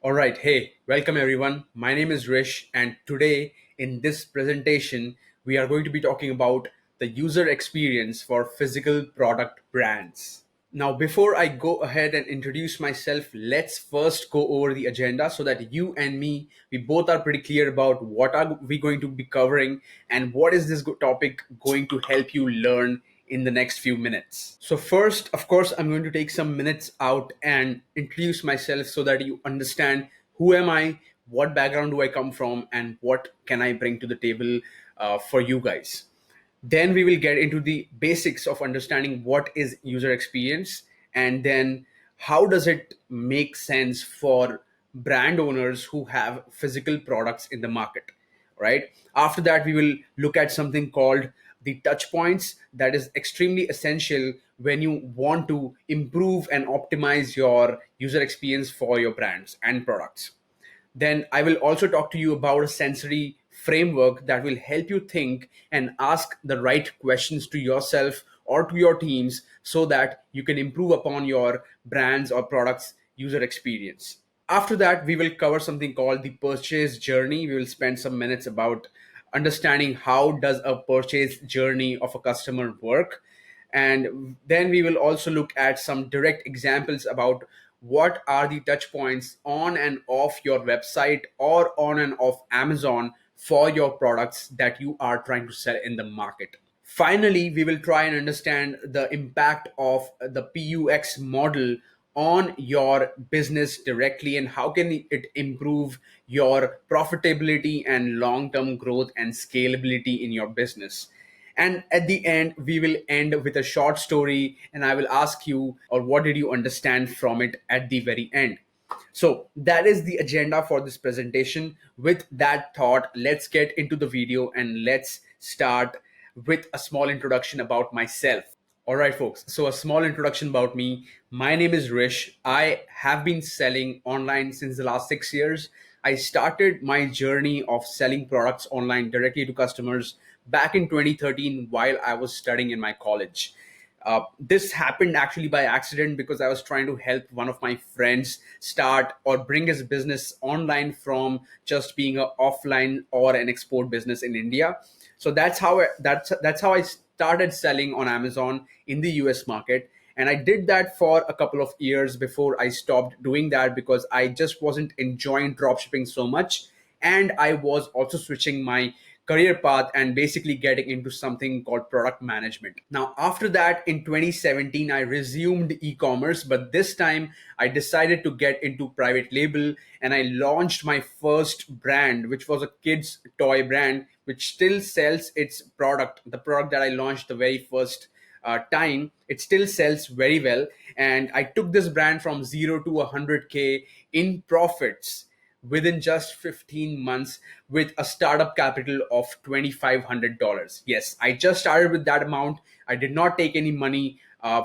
All right, hey, welcome everyone. My name is Rish, and today in this presentation, we are going to be talking about the user experience for physical product brands. Now, before I go ahead and introduce myself, let's first go over the agenda so that you and me, we both are pretty clear about what are we going to be covering and what is this topic going to help you learn in the next few minutes. So first, of course, I'm going to take some minutes out and introduce myself so that you understand who am I, what background do I come from, and what can I bring to the table for you guys. Then we will get into the basics of understanding what is user experience, and then how does it make sense for brand owners who have physical products in the market, right? After that, we will look at something called the touch points that is extremely essential when you want to improve and optimize your user experience for your brands and products. Then I will also talk to you about a sensory framework that will help you think and ask the right questions to yourself or to your teams so that you can improve upon your brands or products user experience. After that, we will cover something called the purchase journey. We will spend some minutes about understanding how does a purchase journey of a customer work, and then we will also look at some direct examples about what are the touch points on and off your website or on and off Amazon for your products that you are trying to sell in the market. Finally, we will try and understand the impact of the PUX model on your business directly and how can it improve your profitability and long-term growth and scalability in your business. And at the end, we will end with a short story and I will ask you, or what did you understand from it at the very end? So that is the agenda for this presentation. With that thought, let's get into the video and let's start with a small introduction about myself. All right, folks. So, a small introduction about me. My name is Rish. I have been selling online since the last 6 years. I started my journey of selling products online directly to customers back in 2013 while I was studying in my college. This happened actually by accident because I was trying to help one of my friends start or bring his business online from just being an offline or an export business in India. So that's how I started selling on Amazon in the US market. And I did that for a couple of years before I stopped doing that because I just wasn't enjoying dropshipping so much. And I was also switching my career path and basically getting into something called product management. Now, after that, in 2017, I resumed e-commerce, but this time I decided to get into private label and I launched my first brand, which was a kids toy brand, which still sells its product, the product that I launched the very first time. It still sells very well. And I took this brand from 0 to 100K in profits within just 15 months with a startup capital of $2,500. Yes, I just started with that amount. I did not take any money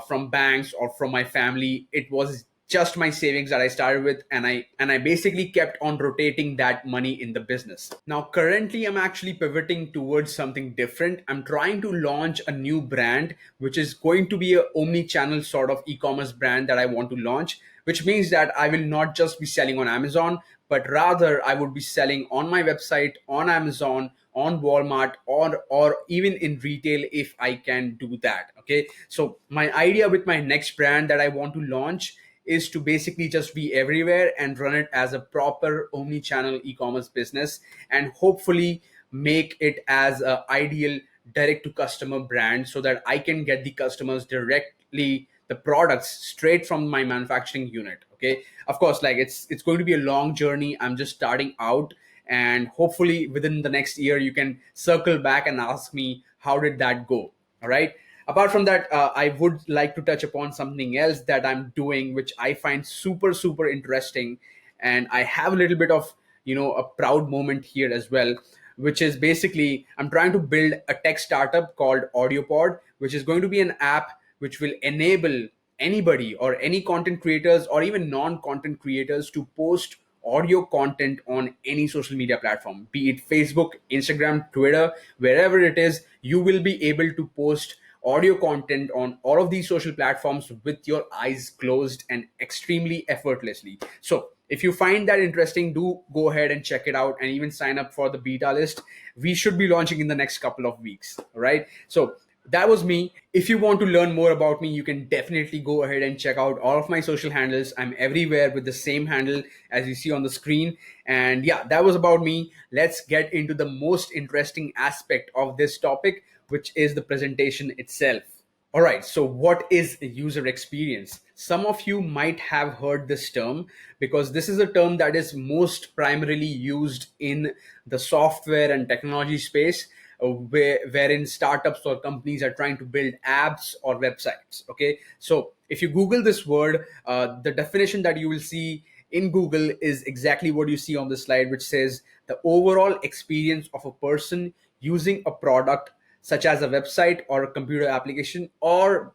from banks or from my family. It was just my savings that I started with, and I basically kept on rotating that money in the business. Now currently I'm actually pivoting towards something different. I'm trying to launch a new brand which is going to be a omni-channel sort of e-commerce brand that I want to launch, which means that I will not just be selling on Amazon, but rather I would be selling on my website, on Amazon, on Walmart, or even in retail if I can do that. Okay. So my idea with my next brand that I want to launch is to basically just be everywhere and run it as a proper omni-channel e-commerce business and hopefully make it as an ideal direct to customer brand so that I can get the customers directly the products straight from my manufacturing unit. Okay, of course, like it's going to be a long journey. I'm just starting out, and hopefully within the next year you can circle back and ask me how did that go. All right. Apart from that, I would like to touch upon something else that I'm doing which I find super interesting, and I have a little bit of a proud moment here as well, which is basically I'm trying to build a tech startup called AudioPod, which is going to be an app which will enable anybody or any content creators or even non-content creators to post audio content on any social media platform, be it Facebook, Instagram, Twitter, wherever it is. You will be able to post audio content on all of these social platforms with your eyes closed and extremely effortlessly. So If you find that interesting, do go ahead and check it out and even sign up for the beta list. We should be launching in the next couple of weeks. All right. So that was me. If you want to learn more about me, you can definitely go ahead and check out all of my social handles. I'm everywhere with the same handle as you see on the screen. And yeah, that was about me. Let's get into the most interesting aspect of this topic, which is the presentation itself. All right, so what is a user experience? Some of you might have heard this term because this is a term that is most primarily used in the software and technology space, wherein startups or companies are trying to build apps or websites. Okay, so if you Google this word, the definition that you will see in Google is exactly what you see on the slide, which says the overall experience of a person using a product such as a website or a computer application, or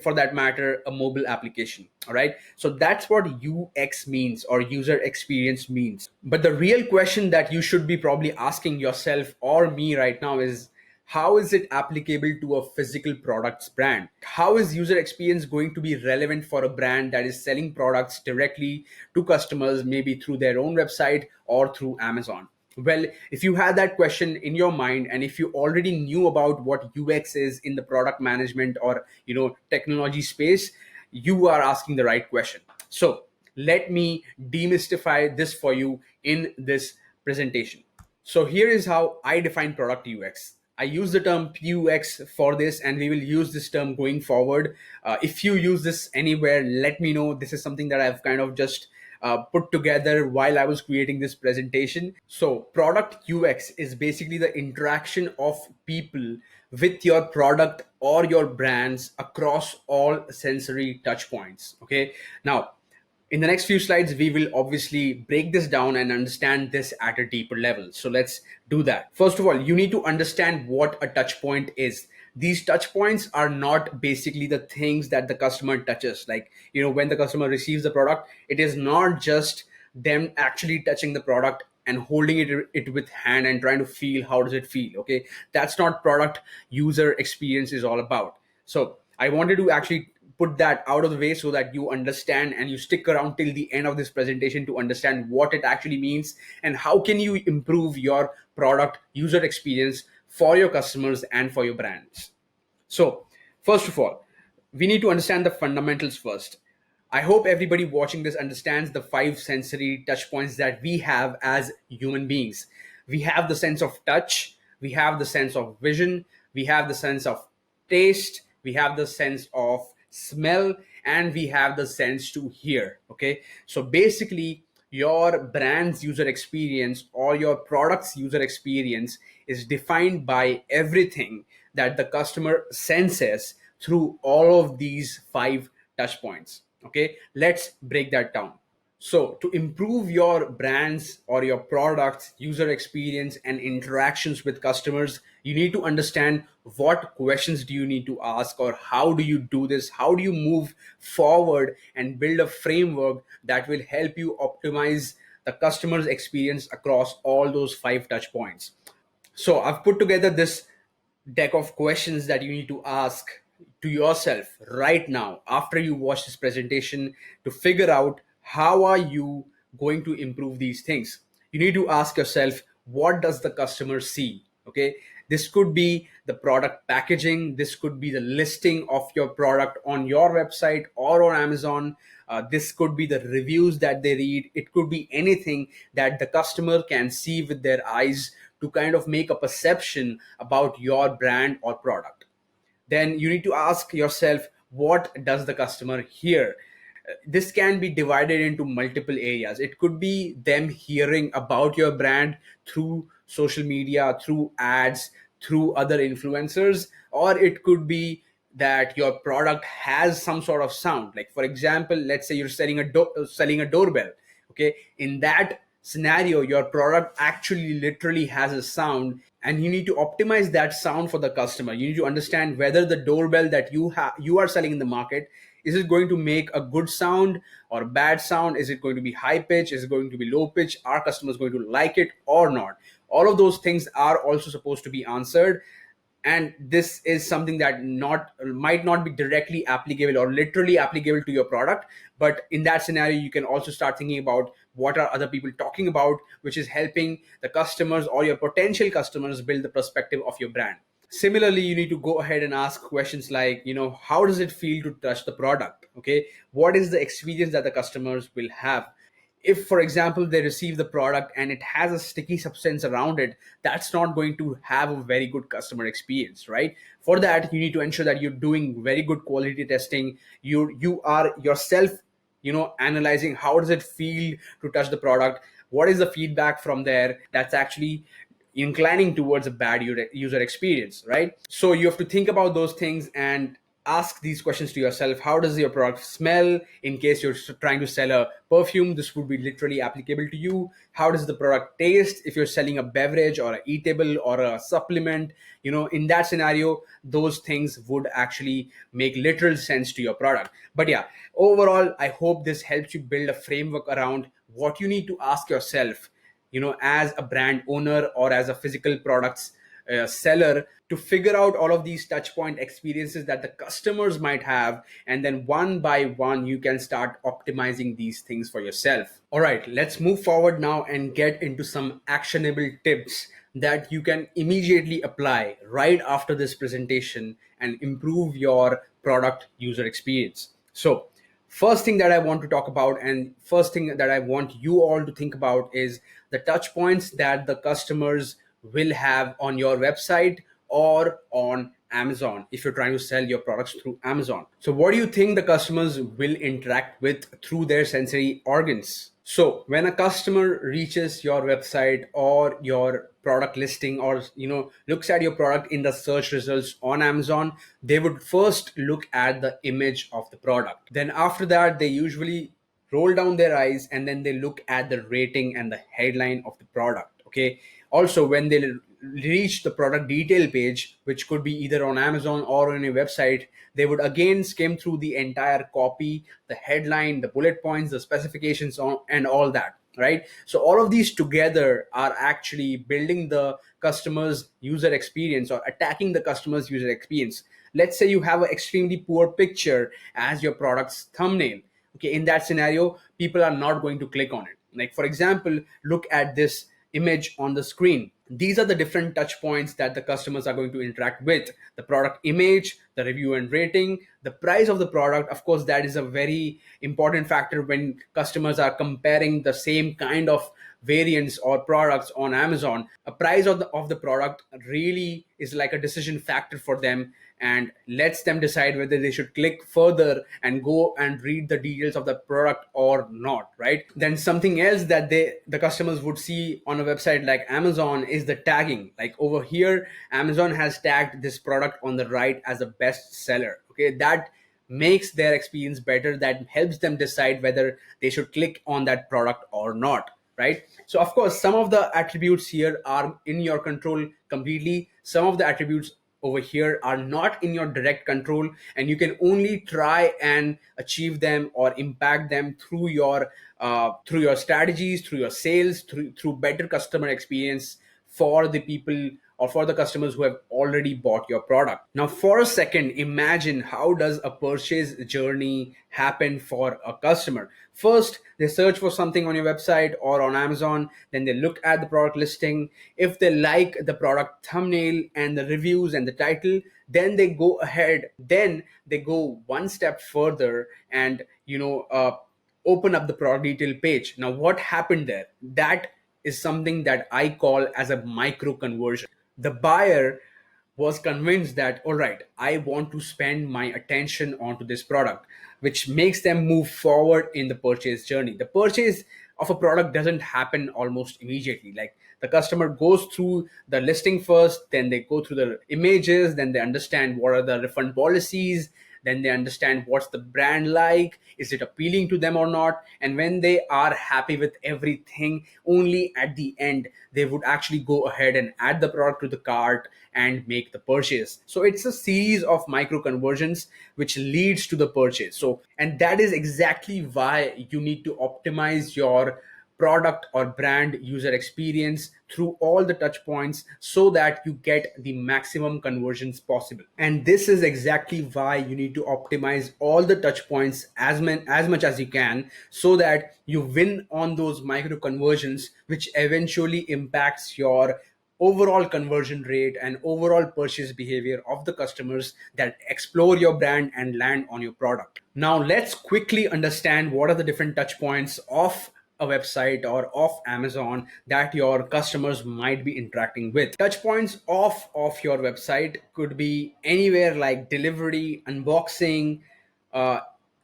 for that matter, a mobile application. All right. So that's what UX means, or user experience means. But the real question that you should be probably asking yourself or me right now is, how is it applicable to a physical products brand? How is user experience going to be relevant for a brand that is selling products directly to customers, maybe through their own website or through Amazon? Well, if you had that question in your mind, and if you already knew about what UX is in the product management or technology space, you are asking the right question. So let me demystify this for you in this presentation. So here is how I define product UX. I use the term PUX for this, and we will use this term going forward. If you use this anywhere, let me know. This is something that I've kind of just put together while I was creating this presentation. So product UX is basically the interaction of people with your product or your brands across all sensory touch points. Okay. Now, in the next few slides, we will obviously break this down and understand this at a deeper level. So let's do that. First of all, you need to understand what a touch point is. These touch points are not basically the things that the customer touches. Like, when the customer receives the product, it is not just them actually touching the product and holding it with hand and trying to feel how does it feel. Okay, that's not product user experience is all about. So I wanted to actually put that out of the way so that you understand and you stick around till the end of this presentation to understand what it actually means and how can you improve your product user experience for your customers and for your brands. So first of all, we need to understand the fundamentals first. I hope everybody watching this understands the five sensory touch points that we have as human beings. We have the sense of touch, we have the sense of vision, we have the sense of taste, we have the sense of smell, and we have the sense to hear. Okay, so basically your brand's user experience or your product's user experience is defined by everything that the customer senses through all of these five touch points. Okay, let's break that down. So to improve your brands or your products user experience and interactions with customers, you need to understand what questions do you need to ask, or how do you do this, how do you move forward and build a framework that will help you optimize the customer's experience across all those five touch points. So I've put together this deck of questions that you need to ask to yourself right now after you watch this presentation to figure out how are you going to improve these things. You need to ask yourself, what does the customer see? Okay, this could be the product packaging, this could be the listing of your product on your website or on Amazon. This could be the reviews that they read. It could be anything that the customer can see with their eyes to kind of make a perception about your brand or product. Then you need to ask yourself, what does the customer hear? This can be divided into multiple areas. It could be them hearing about your brand through social media, through ads, through other influencers, or it could be that your product has some sort of sound. Like, for example, let's say you're selling a doorbell. Okay, in that scenario, your product actually literally has a sound, and you need to optimize that sound for the customer. You need to understand whether the doorbell that you are selling in the market, is it going to make a good sound or a bad sound? Is it going to be high pitch? Is it going to be low pitch? Are customers going to like it or not? All of those things are also supposed to be answered, and this is something that might not be directly applicable or literally applicable to your product, but in that scenario you can also start thinking about what are other people talking about, which is helping the customers or your potential customers build the perspective of your brand. Similarly, you need to go ahead and ask questions like, how does it feel to touch the product? Okay, what is the experience that the customers will have? If, for example, they receive the product and it has a sticky substance around it, that's not going to have a very good customer experience, right? For that, you need to ensure that you're doing very good quality testing. You are yourself, analyzing how does it feel to touch the product, what is the feedback from there that's actually inclining towards a bad user experience, right? So you have to think about those things and ask these questions to yourself. How does your product smell? In case you're trying to sell a perfume, this would be literally applicable to you. How does the product taste if you're selling a beverage or a eatable or a supplement? In that scenario, those things would actually make literal sense to your product. But yeah, overall, I hope this helps you build a framework around what you need to ask yourself, as a brand owner or as a physical products seller, to figure out all of these touch point experiences that the customers might have, and then one by one you can start optimizing these things for yourself. All right, let's move forward now and get into some actionable tips that you can immediately apply right after this presentation and improve your product user experience. So first thing that I want to talk about, and first thing that I want you all to think about, is the touch points that the customers will have on your website or on Amazon if you're trying to sell your products through Amazon. So what do you think the customers will interact with through their sensory organs? So when a customer reaches your website or your product listing, or looks at your product in the search results on Amazon, they would first look at the image of the product. Then after that, they usually roll down their eyes and then they look at the rating and the headline of the product. Okay, also when they reach the product detail page, which could be either on Amazon or on a website, they would again skim through the entire copy, the headline, the bullet points, the specifications and all that, right? So all of these together are actually building the customer's user experience or attacking the customer's user experience. Let's say you have an extremely poor picture as your product's thumbnail. Okay, in that scenario, people are not going to click on it. Like, for example, look at this image on the screen. These are the different touch points that the customers are going to interact with: the product image, the review and rating, the price of the product. Of course, that is a very important factor when customers are comparing the same kind of variants or products on Amazon. A price of the product really is like a decision factor for them and lets them decide whether they should click further and go and read the details of the product or not, right? Then something else that the customers would see on a website like Amazon is the tagging. Like over here, Amazon has tagged this product on the right as a best seller. Okay, that makes their experience better, that helps them decide whether they should click on that product or not, right? So of course, some of the attributes here are in your control completely. Some of the attributes over here are not in your direct control, and you can only try and achieve them or impact them through your strategies, through your sales, through better customer experience for the people or for the customers who have already bought your product. Now, for a second, imagine how does a purchase journey happen for a customer. First, they search for something on your website or on Amazon, then they look at the product listing. If they like the product thumbnail and the reviews and the title, then they go ahead, then they go one step further and open up the product detail page. Now, what happened there? That is something that I call as a micro conversion. The buyer was convinced that, all right, I want to spend my attention onto this product, which makes them move forward in the purchase journey. The purchase of a product doesn't happen almost immediately. Like, the customer goes through the listing first, then they go through the images, then they understand what are the refund policies, then they understand what's the brand like, is it appealing to them or not. And when they are happy with everything, only at the end they would actually go ahead and add the product to the cart and make the purchase. So it's a series of micro conversions which leads to the purchase. So, and that is exactly why you need to optimize your product or brand user experience through all the touch points so that you get the maximum conversions possible. And this is exactly why you need to optimize all the touch points as much as you can so that you win on those micro conversions, which eventually impacts your overall conversion rate and overall purchase behavior of the customers that explore your brand and land on your product. Now, let's quickly understand what are the different touch points of a website or of Amazon that your customers might be interacting with. Touch points of your website could be anywhere like delivery, unboxing, uh,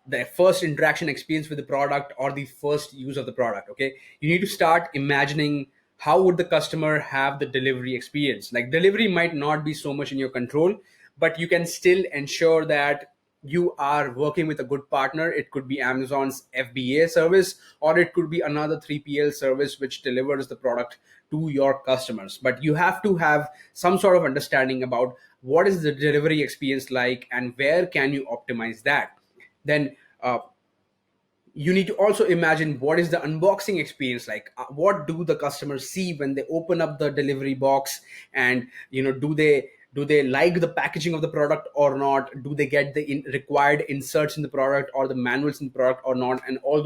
the first interaction experience with the product, or the first use of the product. Okay, you need to start imagining how would the customer have the delivery experience. Like, delivery might not be so much in your control, but you can still ensure that you are working with a good partner. It could be Amazon's FBA service, or it could be another 3PL service which delivers the product to your customers. But you have to have some sort of understanding about what is the delivery experience like and where can you optimize that. Then you need to also imagine what is the unboxing experience like. What do the customers see when they open up the delivery box, and do they like the packaging of the product or not? Do they get the required inserts in the product or the manuals in the product or not? And all of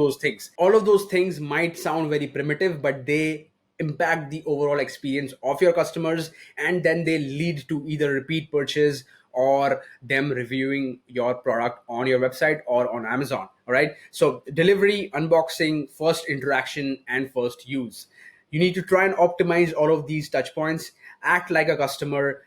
those things might sound very primitive, but they impact the overall experience of your customers, and then they lead to either repeat purchase or them reviewing your product on your website or on Amazon. All right. So delivery, unboxing, first interaction, and first use. You need to try and optimize all of these touch points. Act like a customer.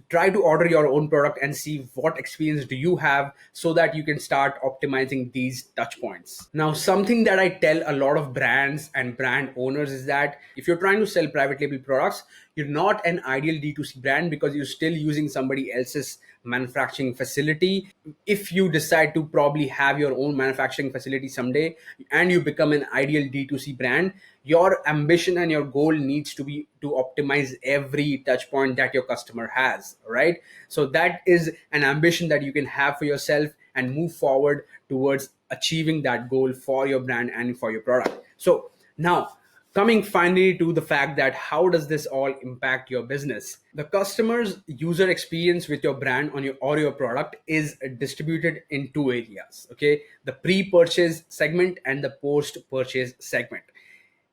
Try to order your own product and see what experience do you have so that you can start optimizing these touch points. Now, something that I tell a lot of brands and brand owners is that if you're trying to sell private label products, you're not an ideal D2C brand because you're still using somebody else's manufacturing facility. If you decide to probably have your own manufacturing facility someday and you become an ideal D2C brand, your ambition and your goal needs to be to optimize every touch point that your customer has, right? So that is an ambition that you can have for yourself and move forward towards achieving that goal for your brand and for your product. So now, coming finally to the fact that how does this all impact your business? The customer's user experience with your brand on your or your product is distributed in two areas. Okay, the pre-purchase segment and the post-purchase segment.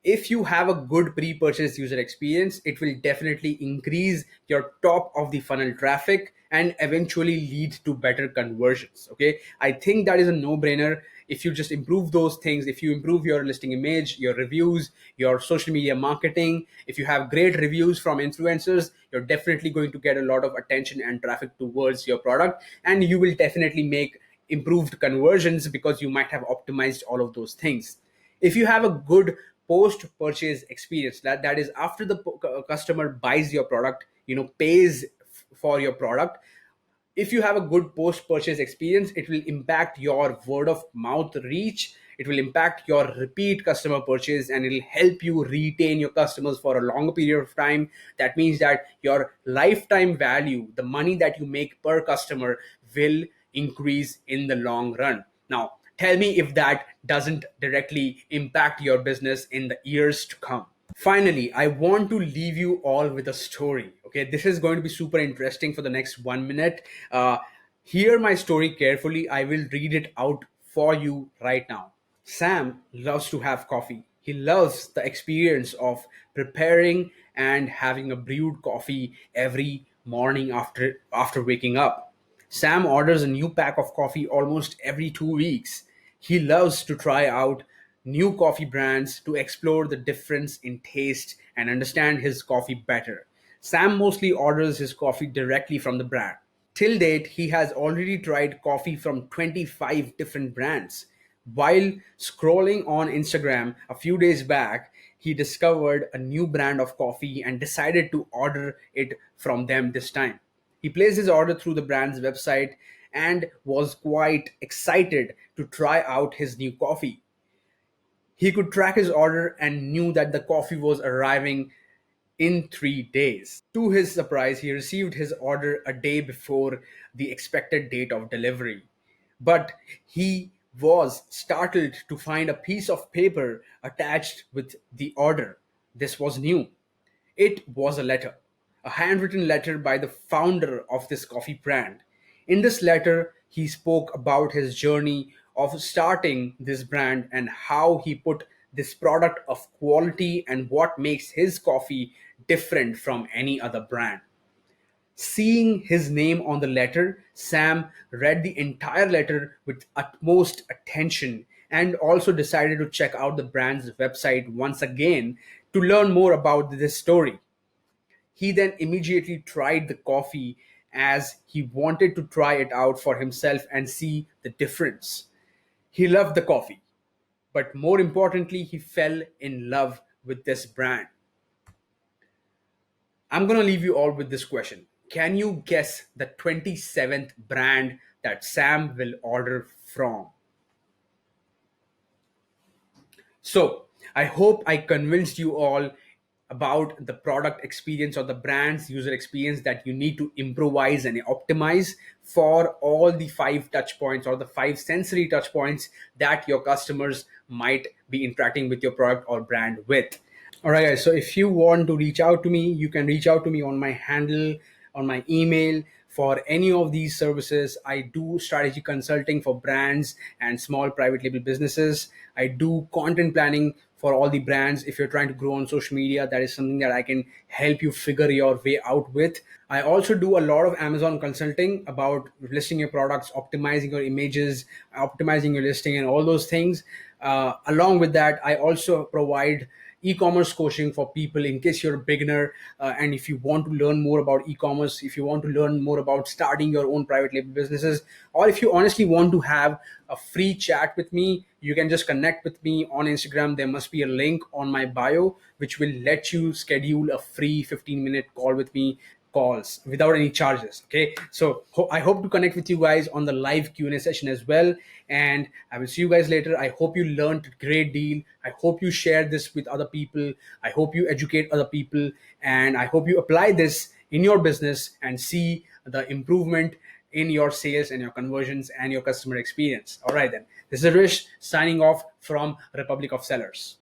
If you have a good pre-purchase user experience, it will definitely increase your top of the funnel traffic and eventually lead to better conversions. Okay, I think that is a no-brainer. If you just improve those things, if you improve your listing image, your reviews, your social media marketing, if you have great reviews from influencers, you're definitely going to get a lot of attention and traffic towards your product, and you will definitely make improved conversions because you might have optimized all of those things. If you have a good post purchase experience, that is after the customer buys your product, pays for your product, if you have a good post purchase experience, it will impact your word of mouth reach, it will impact your repeat customer purchase, and it will help you retain your customers for a longer period of time. That means that your lifetime value, the money that you make per customer, will increase in the long run. Now, tell me if that doesn't directly impact your business in the years to come. Finally, I want to leave you all with a story. Okay, this is going to be super interesting for the next 1 minute. Hear my story carefully. I will read it out for you right now. Sam loves to have coffee. He loves the experience of preparing and having a brewed coffee every morning after waking up. Sam orders a new pack of coffee almost every 2 weeks. He loves to try out new coffee brands to explore the difference in taste and understand his coffee better. Sam mostly orders his coffee directly from the brand. Till date, he has already tried coffee from 25 different brands. While scrolling on Instagram a few days back, he discovered a new brand of coffee and decided to order it from them this time. He placed his order through the brand's website and was quite excited to try out his new coffee. He could track his order and knew that the coffee was arriving in 3 days. To his surprise, he received his order a day before the expected date of delivery. But he was startled to find a piece of paper attached with the order. This was new. It was a letter, a handwritten letter by the founder of this coffee brand. In this letter, he spoke about his journey of starting this brand and how he put this product of quality and what makes his coffee different from any other brand. Seeing his name on the letter, Sam read the entire letter with utmost attention and also decided to check out the brand's website once again to learn more about this story. He then immediately tried the coffee as he wanted to try it out for himself and see the difference. He loved the coffee, but more importantly, he fell in love with this brand. I'm going to leave you all with this question. Can you guess the 27th brand that Sam will order from? So, I hope I convinced you all about the product experience or the brand's user experience that you need to improvise and optimize for all the five touch points or the five sensory touch points that your customers might be interacting with your product or brand with. All right, guys. So if you want to reach out to me, you can reach out to me on my handle, on my email for any of these services. I do strategy consulting for brands and small private label businesses. I do content planning for all the brands. If you're trying to grow on social media, that is something that I can help you figure your way out with. I also do a lot of Amazon consulting about listing your products, optimizing your images, optimizing your listing, and all those things. Along with that, I also provide e-commerce coaching for people in case you're a beginner, and if you want to learn more about e-commerce, if you want to learn more about starting your own private label businesses, or if you honestly want to have a free chat with me, you can just connect with me on Instagram. There must be a link on my bio which will let you schedule a free 15-minute call with me, calls without any charges. Okay, so I hope to connect with you guys on the live Q&A session as well, and I will see you guys later. I hope you learned a great deal. I hope you share this with other people. I hope you educate other people, and I hope you apply this in your business and see the improvement in your sales and your conversions and your customer experience. All right, then, this is Rish signing off from Republic of Sellers.